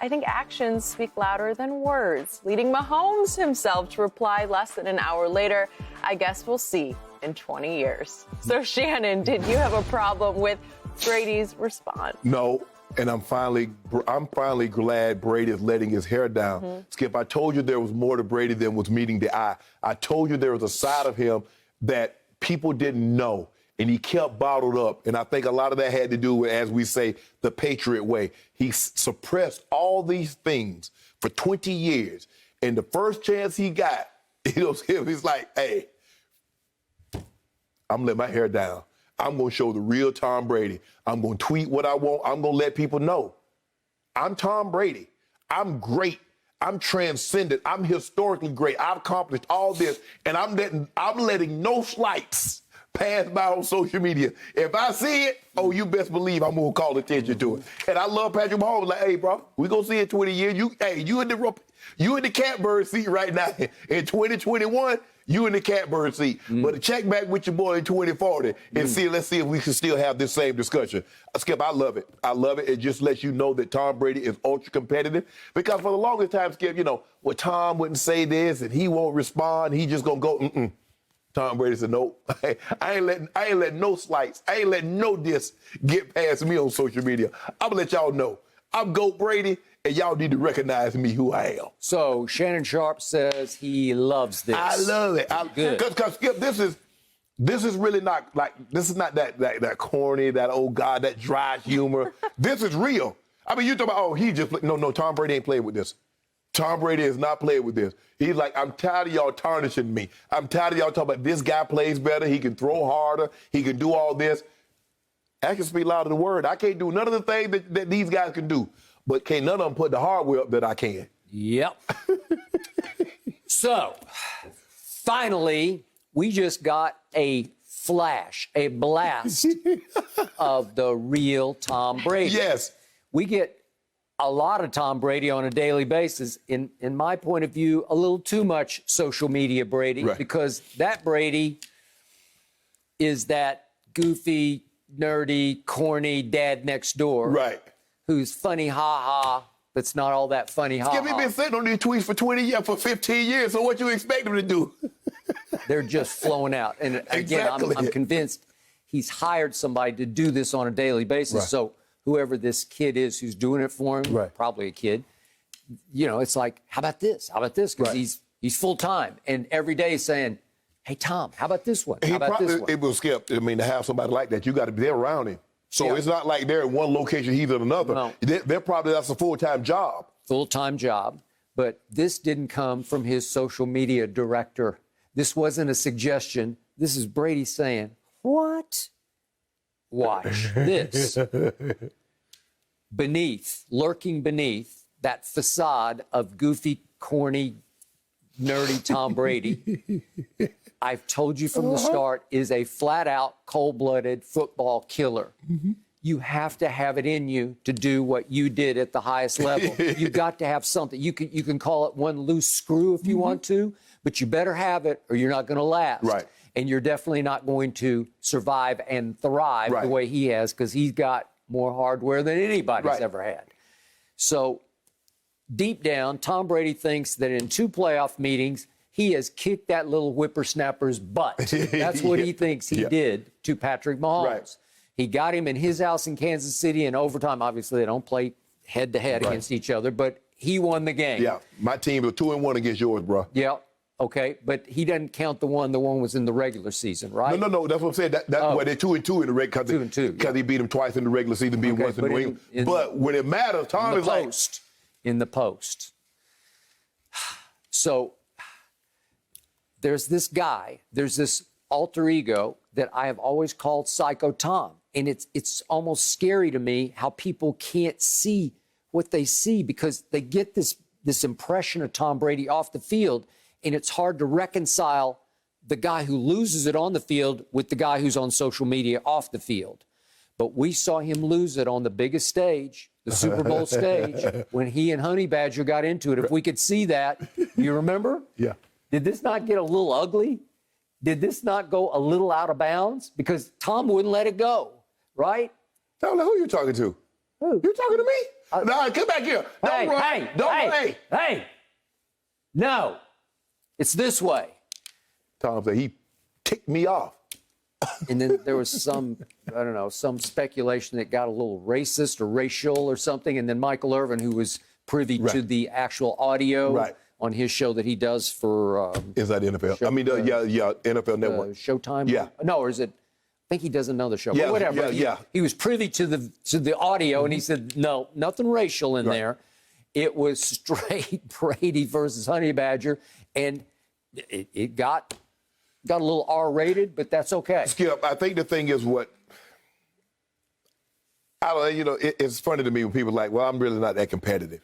I think actions speak louder than words, leading Mahomes himself to reply less than an hour later, I guess we'll see in 20 years. So, Shannon, did you have a problem with Brady's response? No, and I'm finally glad Brady is letting his hair down. Skip, I told you there was more to Brady than was meeting the eye. I told you there was a side of him that people didn't know, and he kept bottled up. And I think a lot of that had to do with, as we say, the Patriot way. He suppressed all these things for 20 years, and the first chance he got, he's like, hey, I'm letting my hair down. I'm going to show the real Tom Brady. I'm going to tweet what I want. I'm going to let people know. I'm Tom Brady. I'm great. I'm transcendent. I'm historically great. I've accomplished all this, and I'm letting no slights pass by on social media. If I see it, oh, you best believe I'm going to call attention to it. And I love Patrick Mahomes. Like, hey, bro, we going to see it in 20 years. You in the catbird seat right now. In 2021, you in the catbird seat. But check back with your boy in 2040 and let's see if we can still have this same discussion. Skip, I love it. I love it. It just lets you know that Tom Brady is ultra competitive. Because for the longest time, Skip, well, Tom wouldn't say this and he won't respond. He just gonna go, Tom Brady said, no, I ain't letting no slights. I ain't letting no diss get past me on social media. I'm gonna let y'all know. I'm GOAT Brady, and y'all need to recognize me who I am. So Shannon Sharpe says he loves this. I love it. Good. Because Skip, this is really not that corny, that old God, that dry humor. This is real. I mean, you talk about, he just no. Tom Brady ain't played with this. Tom Brady has not played with this. He's like, I'm tired of y'all tarnishing me. I'm tired of y'all talking about this guy plays better. He can throw harder. He can do all this. Actions speak louder than words. I can't do none of the things that these guys can do. But can't none of them put the hardware up that I can. Yep. So, finally, we just got a blast of the real Tom Brady. Yes. We get a lot of Tom Brady on a daily basis. In my point of view, a little too much social media Brady, right, because that Brady is that goofy, nerdy, corny dad next door. Right. Who's funny, ha-ha, that's not all that funny, ha-ha. Skip, been sitting on these tweets for 20 years, for 15 years, so what you expect him to do? They're just flowing out. And again, exactly. I'm convinced he's hired somebody to do this on a daily basis. Right. So whoever this kid is who's doing it for him, right, probably a kid, it's like, how about this? How about this? Because right, he's full-time. And every day he's saying, hey, Tom, how about this one? How about this one? It will Skip. I mean, to have somebody like that, you got to be there around him. So it's not like they're in one location, he's in another. No. That's a full-time job. Full-time job. But this didn't come from his social media director. This wasn't a suggestion. This is Brady saying, what? Watch this. Lurking beneath that facade of goofy, corny, nerdy Tom Brady, I've told you from the start, is a flat-out, cold-blooded football killer. You have to have it in you to do what you did at the highest level. You've got to have something. You can call it one loose screw if you want to, but you better have it or you're not going to last. Right. And you're definitely not going to survive and thrive the way he has, because he's got more hardware than anybody's ever had. So deep down, Tom Brady thinks that in 2 playoff meetings, he has kicked that little whippersnapper's butt. That's what he thinks he did to Patrick Mahomes. Right. He got him in his house in Kansas City in overtime. Obviously, they don't play head-to-head against each other, but he won the game. Yeah, my team was 2-1 against yours, bro. Yeah, okay, but he doesn't count the one was in the regular season, right? No, that's what I'm saying. That's why they're 2-2 in the regular season. 2-2. Because he beat him twice in the regular season, beat him once in the New England. But when it matters, Tom is like... In the post. So there's this guy, there's this alter ego that I have always called Psycho Tom. And it's almost scary to me how people can't see what they see, because they get this impression of Tom Brady off the field, and it's hard to reconcile the guy who loses it on the field with the guy who's on social media off the field. But we saw him lose it on the biggest stage, the Super Bowl stage, when he and Honey Badger got into it. If we could see that, you remember? Yeah. Did this not get a little ugly? Did this not go a little out of bounds? Because Tom wouldn't let it go, right? Who are you talking to? Who? You talking to me? No, come back here. Don't run. Hey. No. It's this way. Tom said he ticked me off. And then there was some speculation that got a little racist or racial or something. And then Michael Irvin, who was privy to the actual audio on his show that he does for... Inside the NFL. NFL Network. Showtime? Yeah. No, or is it... I think he does another show. Yeah, but whatever. He was privy to the audio, and he said, no, nothing racial in there. It was straight Brady versus Honey Badger, and it got a little R-rated, but that's okay. Skip, I think the thing is it's funny to me when people are like, well, I'm really not that competitive.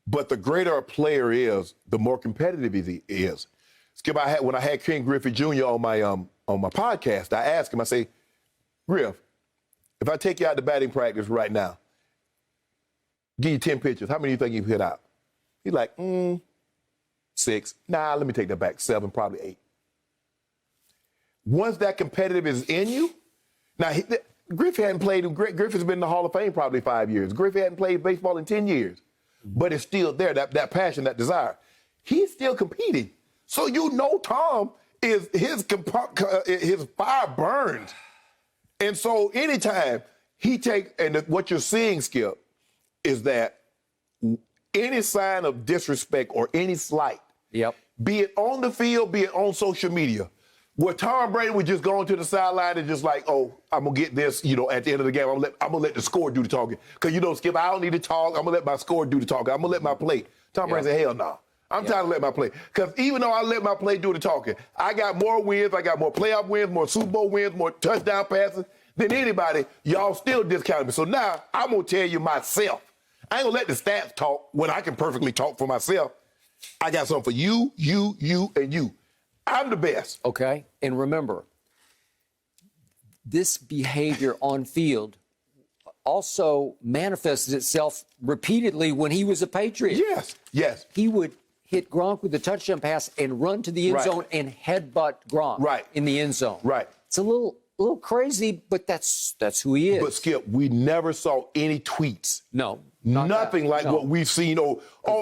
But the greater a player is, the more competitive he is. Skip, when I had Ken Griffey Jr. on my podcast, I asked him, I say, Griff, if I take you out to batting practice right now, give you 10 pitches, how many do you think you hit out? He's like, 6. Nah, let me take that back. 7, probably 8. Once that competitive is in you, now Griffey hadn't played. Griffey's been in the Hall of Fame probably 5 years. Griffey hadn't played baseball in 10 years, but it's still there. That passion, that desire. He's still competing. So Tom is his fire burns, and so anytime what you're seeing, Skip, is that any sign of disrespect or any slight, be it on the field, be it on social media, where Tom Brady would just go onto the sideline and just like, oh, I'm going to get this, at the end of the game. I'm going to let the score do the talking. Because, Skip, I don't need to talk. I'm going to let my score do the talking. I'm going to let my play. Tom Brady said, hell no. I'm tired of letting my play. Because even though I let my play do the talking, I got more wins. I got more playoff wins, more Super Bowl wins, more touchdown passes than anybody. Y'all still discounting me. So now I'm going to tell you myself. I ain't going to let the stats talk when I can perfectly talk for myself. I got something for you, and you. I'm the best. Okay. And remember, this behavior on field also manifested itself repeatedly when he was a Patriot. Yes. He would hit Gronk with a touchdown pass and run to the end zone and headbutt Gronk in the end zone. Right. It's a little crazy, but that's who he is. But Skip, we never saw any tweets. No. Nothing like what we've seen over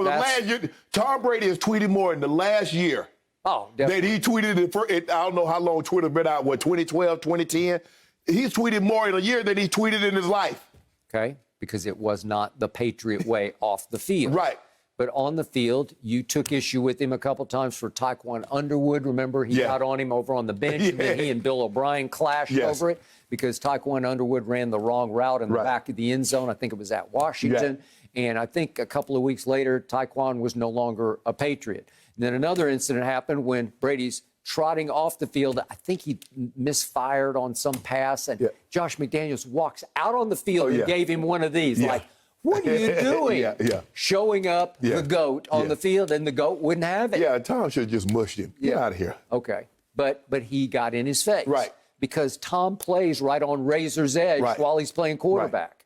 the last year. Tom Brady has tweeted more in the last year. Oh, definitely. That he tweeted I don't know how long Twitter's been out, 2012, 2010. He's tweeted more in a year than he tweeted in his life. Okay, because it was not the Patriot way off the field. Right. But on the field, you took issue with him a couple times for Taekwon Underwood. Remember, he got on him over on the bench, and then he and Bill O'Brien clashed over it because Taekwon Underwood ran the wrong route in the back of the end zone. I think it was at Washington. And I think a couple of weeks later, Taekwon was no longer a Patriot. And then another incident happened when Brady's trotting off the field. I think he misfired on some pass, and Josh McDaniels walks out on the field and gave him one of these, like, what are you doing? Showing up the GOAT on the field, and the GOAT wouldn't have it. Yeah, Tom should have just mushed him. Get out of here. Okay. But he got in his face. Right. Because Tom plays right on razor's edge while he's playing quarterback.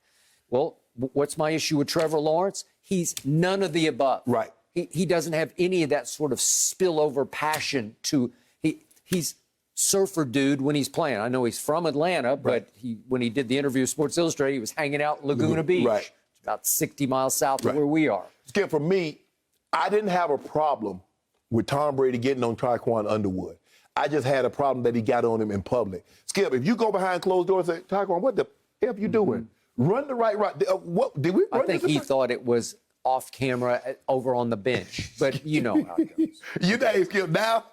Well, what's my issue with Trevor Lawrence? He's none of the above. Right. He doesn't have any of that sort of spillover passion to he's surfer dude when he's playing. I know he's from Atlanta, but when he did the interview with Sports Illustrated, he was hanging out in Laguna Beach. Right. It's about 60 miles south of where we are. Skip, for me, I didn't have a problem with Tom Brady getting on Taekwon Underwood. I just had a problem that he got on him in public. Skip, if you go behind closed doors and say, Taekwon, what the F you doing? Run the right route. What did we run? I think he thought it was off camera over on the bench, but you know how it goes. You know, Skip, now,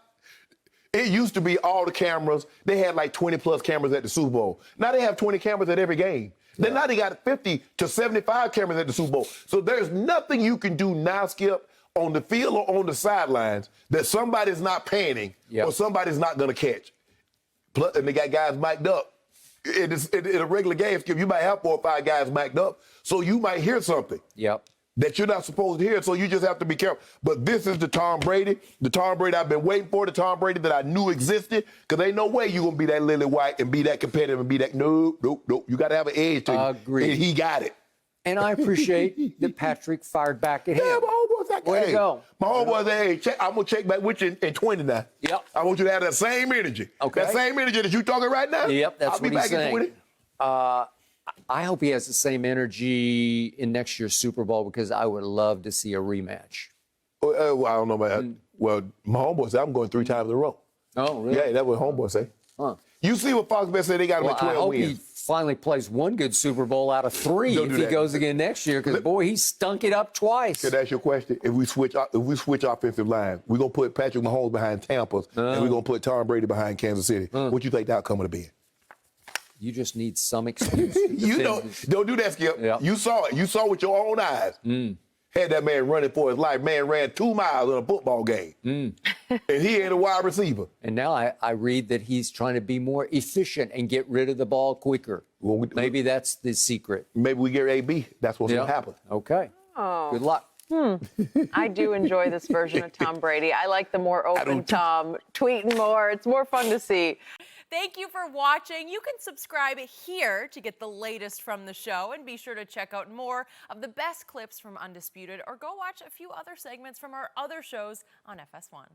it used to be all the cameras. They had like 20-plus cameras at the Super Bowl. Now they have 20 cameras at every game. Then now they got 50 to 75 cameras at the Super Bowl. So there's nothing you can do now, Skip, on the field or on the sidelines that somebody's not panning or somebody's not going to catch. Plus, and they got guys mic'd up. In a regular game, Skip, you might have 4 or 5 guys mic'd up, so you might hear something. That you're not supposed to hear, so you just have to be careful. But this is the Tom Brady I've been waiting for, the Tom Brady that I knew existed, because ain't no way you're going to be that lily white and be that competitive and be that, nope. You got to have an edge to you. Agreed. And he got it. And I appreciate that Patrick fired back at him. Yeah, my homeboy's like, way to go. My homeboy's, hey, I'm going to check back with you in 20 now. I want you to have that same energy. Okay. That same energy that you talking right now. That's I'll be what he's back saying. in 20. I hope he has the same energy in next year's Super Bowl because I would love to see a rematch. Well, I don't know about that. Well, my homeboy said I'm going 3 times in a row. Oh, really? Yeah, that's what homeboy say. Huh. You see what Fox Bet said they got him at 12 I hope wins. he finally plays one good Super Bowl out of 3 Don't if do he that. goes again next year, because, boy, he stunk it up twice. Could I ask you a question? If we switch offensive line, we're going to put Patrick Mahomes behind Tampa, and we're going to put Tom Brady behind Kansas City. What you think the outcome would have been? You just need some excuse. To You know, defend. don't do that, Skip. Yeah. You saw it. You saw with your own eyes. Had that man running for his life. Man ran 2 miles in a football game. And he ain't a wide receiver. And now I read that he's trying to be more efficient and get rid of the ball quicker. Well, Maybe that's the secret. Maybe we get AB. That's what's going to happen. Okay. Oh. Good luck. I do enjoy this version of Tom Brady. I like the more open Tom, tweeting more. It's more fun to see. Thank you for watching. You can subscribe here to get the latest from the show, and be sure to check out more of the best clips from Undisputed, or go watch a few other segments from our other shows on FS1.